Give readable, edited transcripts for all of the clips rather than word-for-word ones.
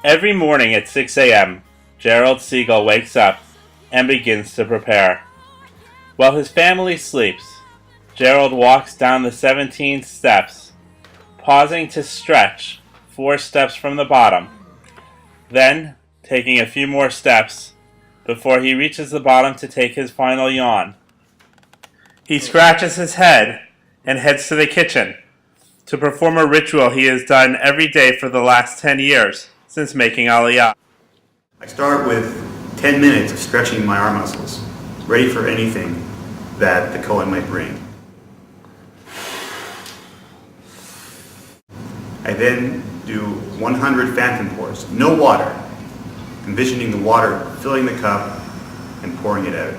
Every morning at 6 a.m., Gerald Segal wakes up and begins to prepare. While his family sleeps, Gerald walks down the 17 steps, pausing to stretch 4 steps from the bottom, then taking a few more steps before he reaches the bottom to take his final yawn. He scratches his head and heads to the kitchen to perform a ritual he has done every day for the last 10 years since making Aliyah. I start with 10 minutes of stretching my arm muscles, ready for anything that the kohen might bring. I then do 100 phantom pours, no water, envisioning the water filling the cup and pouring it out.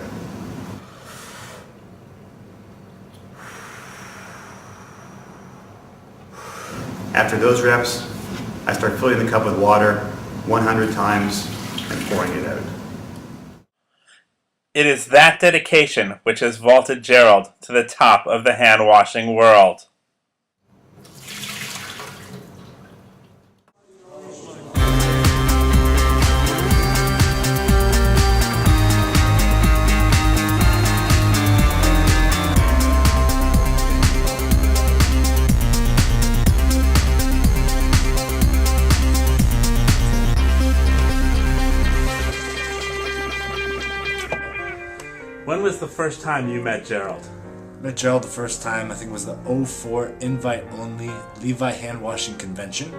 After those reps, I start filling the cup with water 100 times and pouring it out. It is that dedication which has vaulted Gerald to the top of the hand-washing world. When was the first time you met Gerald? Met Gerald the first time, I think it was the '04 invite-only Levi hand-washing convention.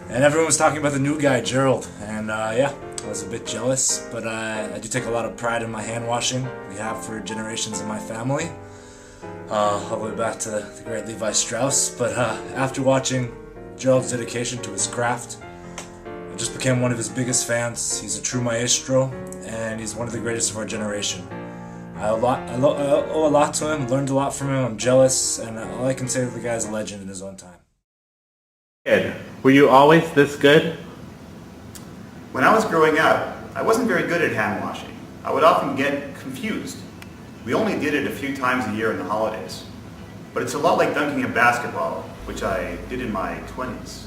And everyone was talking about the new guy, Gerald. And yeah, I was a bit jealous, but I do take a lot of pride in my hand-washing. We have for generations in my family, all the way back to the great Levi Strauss. But after watching Gerald's dedication to his craft, I just became one of his biggest fans. He's a true maestro, and he's one of the greatest of our generation. I owe a lot to him, learned a lot from him, I'm jealous, and all I can say is the guy's a legend in his own time. Ed, were you always this good? When I was growing up, I wasn't very good at hand washing. I would often get confused. We only did it a few times a year in the holidays. But it's a lot like dunking a basketball, which I did in my 20s.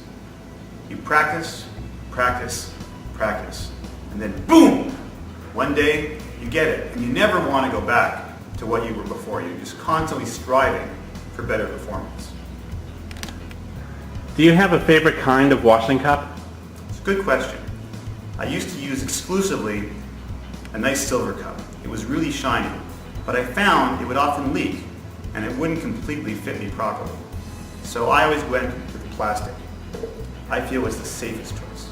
You practice, practice, practice, and then boom! One day, you get it, and you never want to go back to what you were before. You're just constantly striving for better performance. Do you have a favorite kind of washing cup? It's a good question. I used to use exclusively a nice silver cup. It was really shiny, but I found it would often leak, and it wouldn't completely fit me properly. So I always went with plastic. I feel it's the safest choice.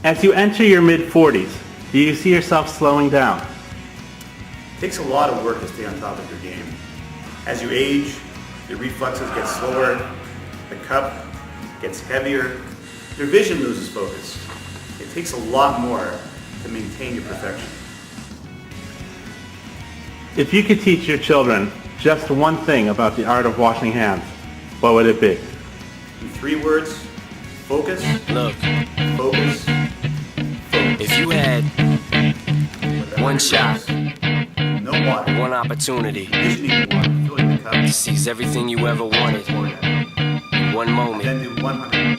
As you enter your mid-40s, do you see yourself slowing down? It takes a lot of work to stay on top of your game. As you age, your reflexes get slower, the cup gets heavier, your vision loses focus. It takes a lot more to maintain your perfection. If you could teach your children just one thing about the art of washing hands, what would it be? In 3 words, focus, Look, focus, focus. if you had one shot, No water. one opportunity Envisioning the water filling the cup, to seize everything you ever wanted in one moment, then do 100.